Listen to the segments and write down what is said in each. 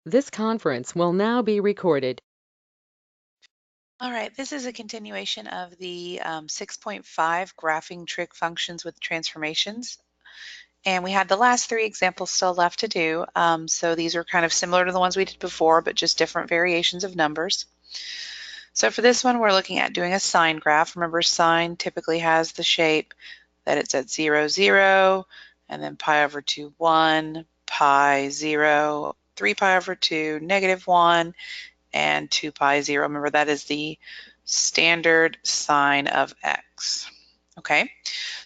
This conference will now be recorded. All right, this is a continuation of the 6.5 graphing trig functions with transformations. And we had the last three examples still left to do. So these are kind of similar to the ones we did before, but just different variations of numbers. So for this one, we're looking at doing a sine graph. Remember, sine typically has the shape that it's at 0, 0, and then pi over 2, 1, pi 0, 3 pi over 2, negative 1, and 2 pi 0. Remember, that is the standard sine of x. Okay,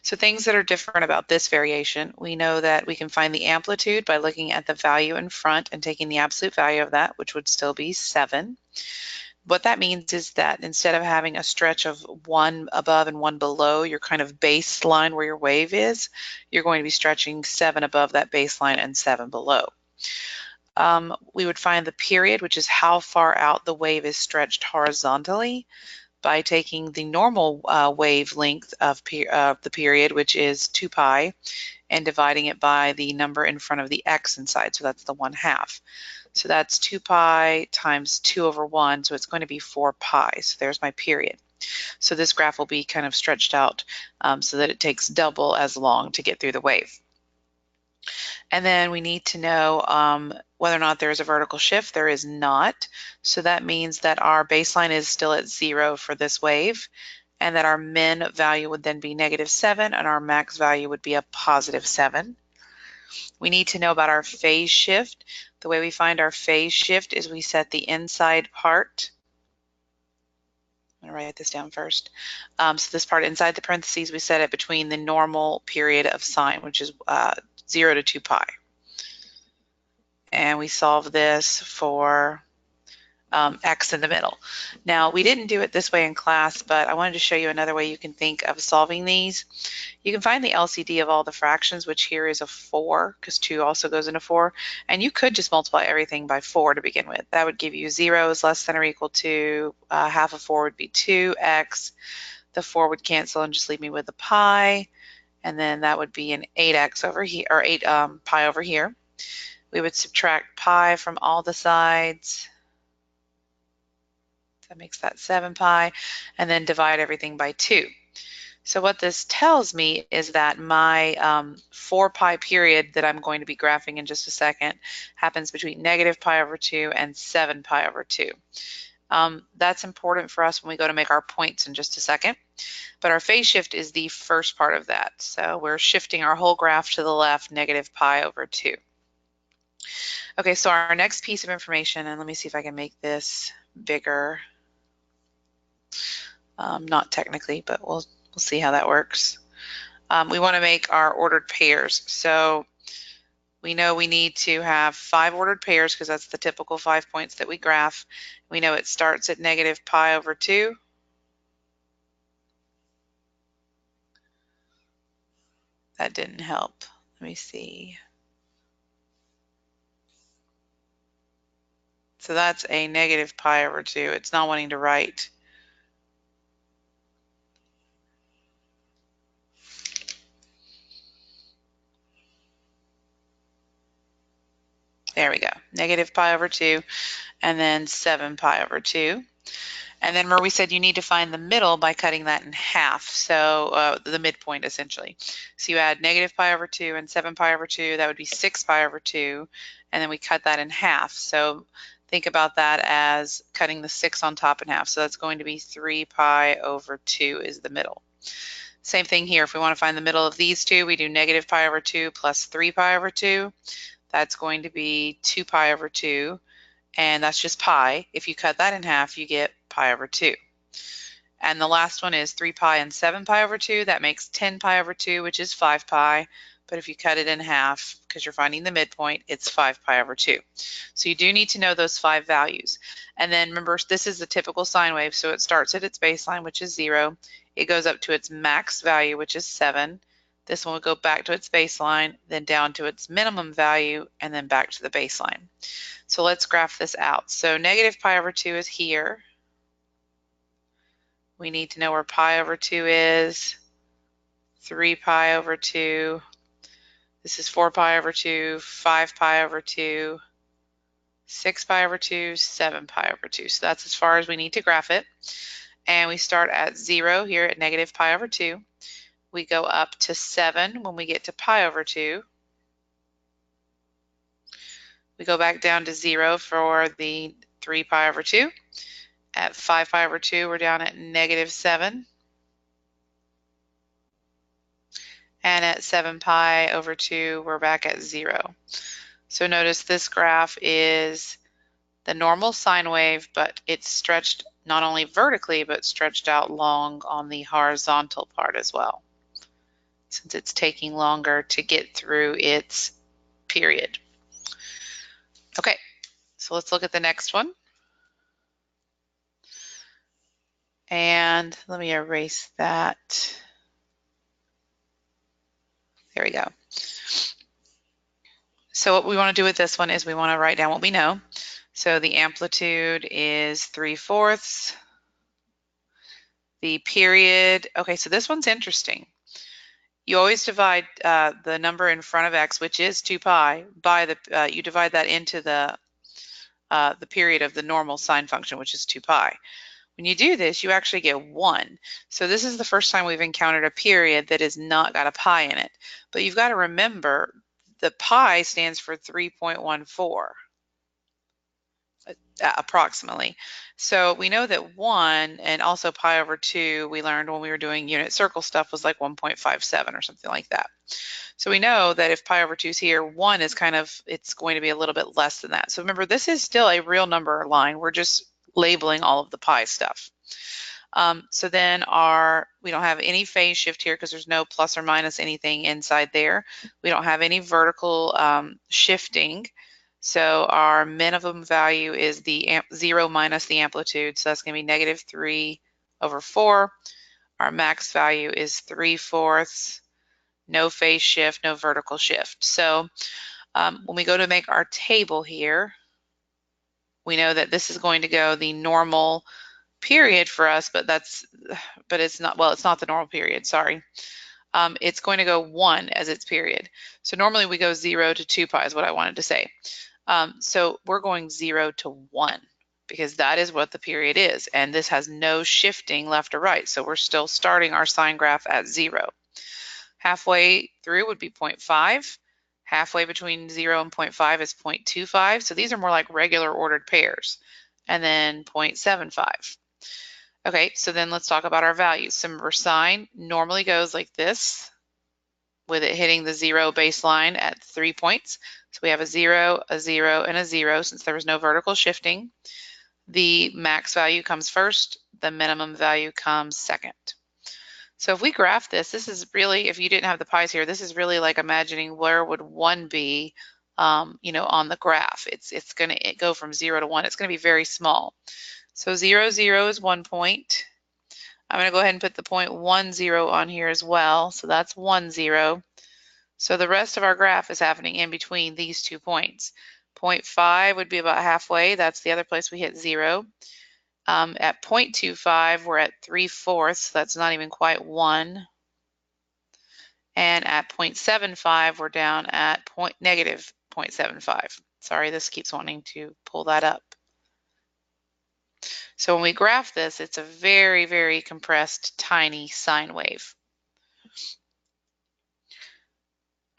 so things that are different about this variation, we know that we can find the amplitude by looking at the value in front and taking the absolute value of that, which would still be 7. What that means is that instead of having a stretch of one above and one below your kind of baseline where your wave is, you're going to be stretching 7 above that baseline and 7 below. We would find the period, which is how far out the wave is stretched horizontally, by taking the normal wavelength of the period, which is 2 pi, and dividing it by the number in front of the x inside, so that's the 1/2. So that's 2 pi times 2 over 1, so it's going to be 4 pi. So there's my period. So this graph will be kind of stretched out so that it takes double as long to get through the wave. And then we need to know whether or not there is a vertical shift. There is not. So that means that our baseline is still at 0 for this wave, and that our min value would then be -7, and our max value would be a +7. We need to know about our phase shift. The way we find our phase shift is we set the inside part. I'm going to write this down first. So this part inside the parentheses, we set it between the normal period of sine, which is 0 to 2 pi. And we solve this for x in the middle. Now, we didn't do it this way in class, but I wanted to show you another way you can think of solving these. You can find the LCD of all the fractions, which here is a 4, because 2 also goes into 4, and you could just multiply everything by 4 to begin with. That would give you 0 is less than or equal to half of 4 would be 2x. The 4 would cancel and just leave me with a pi, and then that would be an 8x over here, or 8 pi over here. We would subtract pi from all the sides. That makes that 7 pi, and then divide everything by 2. So what this tells me is that my 4 pi period that I'm going to be graphing in just a second happens between -pi over 2 and 7 pi over 2. That's important for us when we go to make our points in just a second. But our phase shift is the first part of that. So we're shifting our whole graph to the left, -pi over 2. Okay, so our next piece of information, and let me see if I can make this bigger. Not technically, but we'll see how that works. We want to make our ordered pairs. So we know we need to have 5 ordered pairs because that's the typical 5 points that we graph. We know it starts at -pi over 2. That didn't help. Let me see. So that's a -pi over 2. It's not wanting to write. There we go. -pi over 2, and then 7 pi over 2. And then where we said you need to find the middle by cutting that in half, so the midpoint essentially. So you add -pi over 2 and 7 pi over 2, that would be 6 pi over 2, and then we cut that in half. So think about that as cutting the 6 on top in half. So that's going to be 3 pi over 2 is the middle. Same thing here. If we want to find the middle of these two, we do -pi over 2 plus 3 pi over 2. That's going to be 2 pi over 2. And that's just pi. If you cut that in half, you get pi over 2. And the last one is 3 pi and 7 pi over 2. That makes 10 pi over 2, which is 5 pi. But if you cut it in half, because you're finding the midpoint, it's 5 pi over 2. So you do need to know those 5 values. And then remember, this is the typical sine wave, so it starts at its baseline, which is 0. It goes up to its max value, which is 7. This one will go back to its baseline, then down to its minimum value, and then back to the baseline. So let's graph this out. So -pi over 2 is here. We need to know where pi over 2 is. 3 pi over 2. This is 4 pi over 2, 5 pi over 2, 6 pi over 2, 7 pi over 2. So that's as far as we need to graph it. And we start at 0 here at negative pi over 2. We go up to 7 when we get to pi over 2. We go back down to 0 for the 3 pi over 2. At 5 pi over 2, we're down at negative 7. And at 7 pi over 2, we're back at 0. So notice this graph is the normal sine wave, but it's stretched not only vertically, but stretched out long on the horizontal part as well, since it's taking longer to get through its period. Okay, so let's look at the next one. And let me erase that. There we go. So what we want to do with this one is we want to write down what we know. So the amplitude is 3/4. The period, okay, so this one's interesting. You always divide the number in front of x, which is 2 pi, by the, you divide that into the period of the normal sine function, which is 2 pi. When you do this, you actually get 1. So this is the first time we've encountered a period that has not got a pi in it. But you've got to remember the pi stands for 3.14. Approximately. So we know that 1 and also pi over 2, we learned when we were doing unit circle stuff, was like 1.57 or something like that. So we know that if pi over 2 is here, 1 is kind of, it's going to be a little bit less than that. So remember, this is still a real number line. We're just labeling all of the pi stuff. So then we don't have any phase shift here because there's no plus or minus anything inside there. We don't have any vertical shifting. So our minimum value is the 0 minus the amplitude. So that's going to be negative 3/4. Our max value is 3/4. No phase shift, no vertical shift. So when we go to make our table here, we know that this is going to go the normal period for us, but it's not, well, it's not the normal period, sorry. It's going to go 1 as its period. So normally we go 0 to 2 pi is what I wanted to say. So we're going 0 to 1 because that is what the period is. And this has no shifting left or right. So we're still starting our sine graph at 0. Halfway through would be 0.5. Halfway between 0 and 0.5 is 0.25. So these are more like regular ordered pairs. And then 0.75. Okay, so then let's talk about our values. So remember, sine normally goes like this, with it hitting the 0 baseline at 3 points. So we have a 0, a 0, and a 0 since there was no vertical shifting. The max value comes first, the minimum value comes second. So if we graph this, this is really, if you didn't have the pi's here, this is really like imagining where would 1 be, you know, on the graph. It's going to go from 0 to 1. It's going to be very small. So 0, 0 is 1 point. I'm going to go ahead and put the 0.10 on here as well. So that's 1, 0. So the rest of our graph is happening in between these 2 points. 0.5 would be about halfway. That's the other place we hit 0. At 0.25, we're at 3/4. That's not even quite 1. And at 0.75, we're down at negative 0.75. Sorry, this keeps wanting to pull that up. So when we graph this, it's a very, very compressed, tiny sine wave.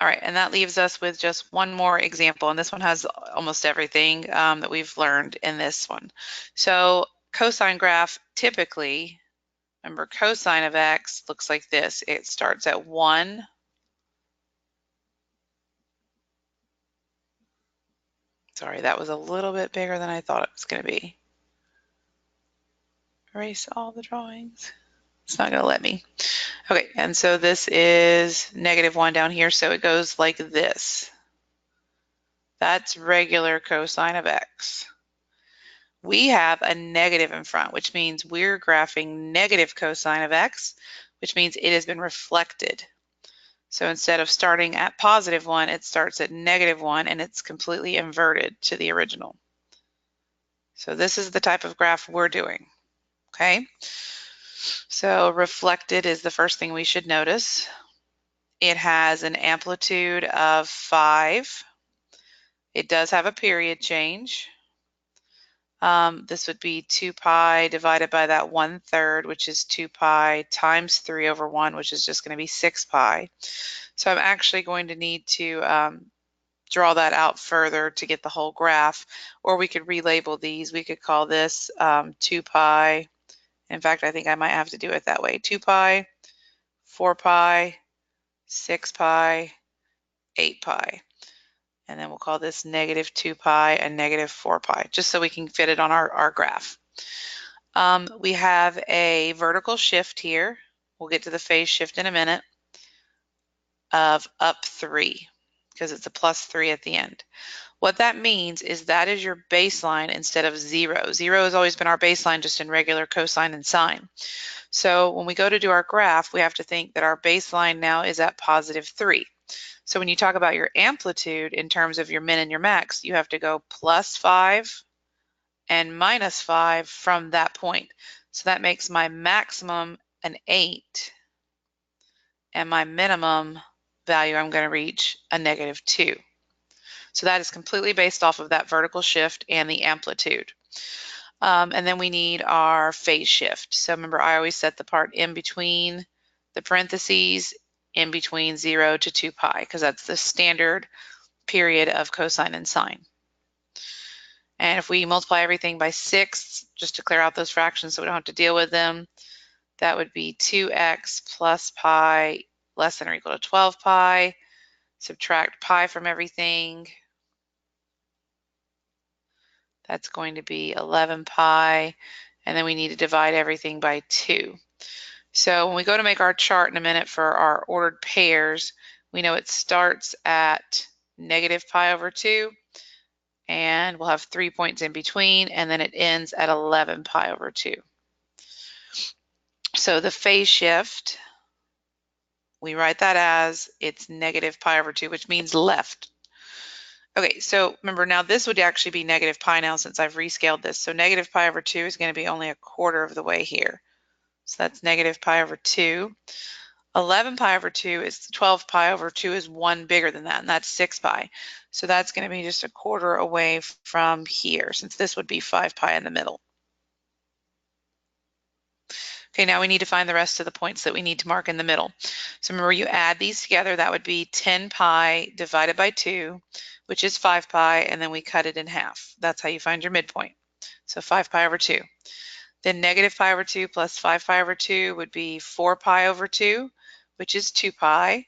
All right, and that leaves us with just one more example, and this one has almost everything that we've learned in this one. So cosine graph, typically, remember cosine of x looks like this. It starts at 1. Sorry, that was a little bit bigger than I thought it was going to be. Erase all the drawings. It's not going to let me. Okay, and so this is -1 down here, so it goes like this. That's regular cosine of x. We have a negative in front, which means we're graphing negative cosine of x, which means it has been reflected. So instead of starting at +1, it starts at -1, and it's completely inverted to the original. So this is the type of graph we're doing, okay? So reflected is the first thing we should notice. It has an amplitude of 5. It does have a period change. This would be 2 pi divided by that 1/3, which is 2 pi times 3 over 1, which is just going to be 6 pi. So I'm actually going to need to draw that out further to get the whole graph, or we could relabel these. We could call this 2 pi. In fact, I think I might have to do it that way. 2 pi, 4 pi, 6 pi, 8 pi. And then we'll call this negative 2 pi and negative 4 pi, just so we can fit it on our graph. We have a vertical shift here. We'll get to the phase shift in a minute of up 3 because it's a plus 3 at the end. What that means is that is your baseline instead of 0. 0 has always been our baseline just in regular cosine and sine. So when we go to do our graph, we have to think that our baseline now is at positive 3. So when you talk about your amplitude in terms of your min and your max, you have to go plus 5 and minus 5 from that point. So that makes my maximum an 8 and my minimum value I'm going to reach a negative 2. So that is completely based off of that vertical shift and the amplitude. And then we need our phase shift. So remember, I always set the part in between the parentheses in between 0 to 2 pi because that's the standard period of cosine and sine. And if we multiply everything by 6, just to clear out those fractions so we don't have to deal with them, that would be 2x plus pi less than or equal to 12 pi. Subtract pi from everything. That's going to be 11 pi. And then we need to divide everything by 2. So when we go to make our chart in a minute for our ordered pairs, we know it starts at negative pi over 2, and we'll have 3 points in between, and then it ends at 11 pi over 2. So the phase shift, we write that as it's negative pi over 2, which means left. Okay, so remember now this would actually be negative pi now since I've rescaled this. So negative pi over 2 is going to be only a quarter of the way here. So that's negative pi over 2. 11 pi over 2 is 12 pi over 2 is 1 bigger than that, and that's 6 pi. So that's going to be just a quarter away from here, since this would be 5 pi in the middle. Okay, now we need to find the rest of the points that we need to mark in the middle. So remember, you add these together, that would be 10 pi divided by 2, which is 5 pi, and then we cut it in half. That's how you find your midpoint. So 5 pi over 2. Then negative pi over 2 plus 5 pi over 2 would be 4 pi over 2, which is 2 pi,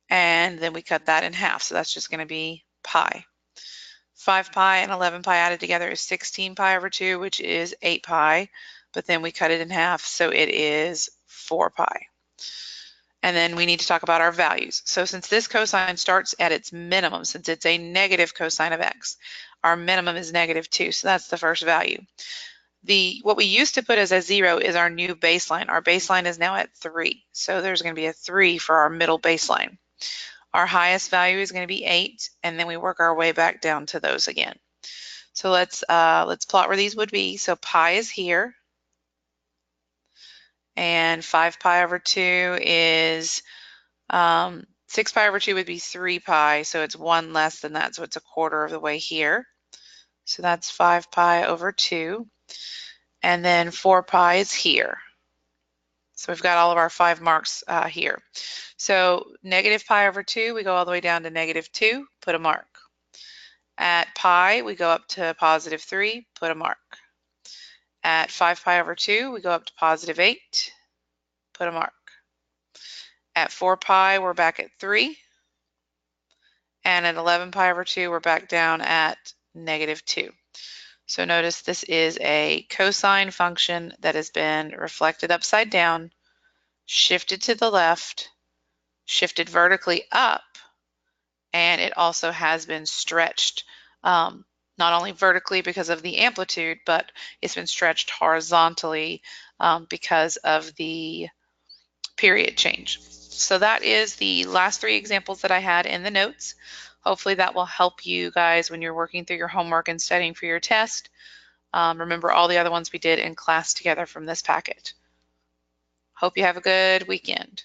and then we cut that in half, so that's just going to be pi. 5 pi and 11 pi added together is 16 pi over 2, which is 8 pi, but then we cut it in half, so it is 4 pi. And then we need to talk about our values. So since this cosine starts at its minimum, since it's a negative cosine of x, our minimum is negative 2, so that's the first value. What we used to put as a 0 is our new baseline. Our baseline is now at 3, so there's going to be a 3 for our middle baseline. Our highest value is going to be 8, and then we work our way back down to those again. So let's plot where these would be. So pi is here, and 5 pi over 2 is 6 pi over 2 would be 3 pi, so it's 1 less than that, so it's a quarter of the way here. So that's 5 pi over 2. And then 4 pi is here. So we've got all of our 5 marks here. So negative pi over 2, we go all the way down to negative 2, put a mark. At pi, we go up to positive 3, put a mark. At 5 pi over 2, we go up to positive 8, put a mark. At 4 pi, we're back at 3. And at 11 pi over 2, we're back down at negative 2. So notice this is a cosine function that has been reflected upside down, shifted to the left, shifted vertically up, and it also has been stretched not only vertically because of the amplitude, but it's been stretched horizontally because of the period change. So that is the last 3 examples that I had in the notes. Hopefully that will help you guys when you're working through your homework and studying for your test. Remember all the other ones we did in class together from this packet. Hope you have a good weekend.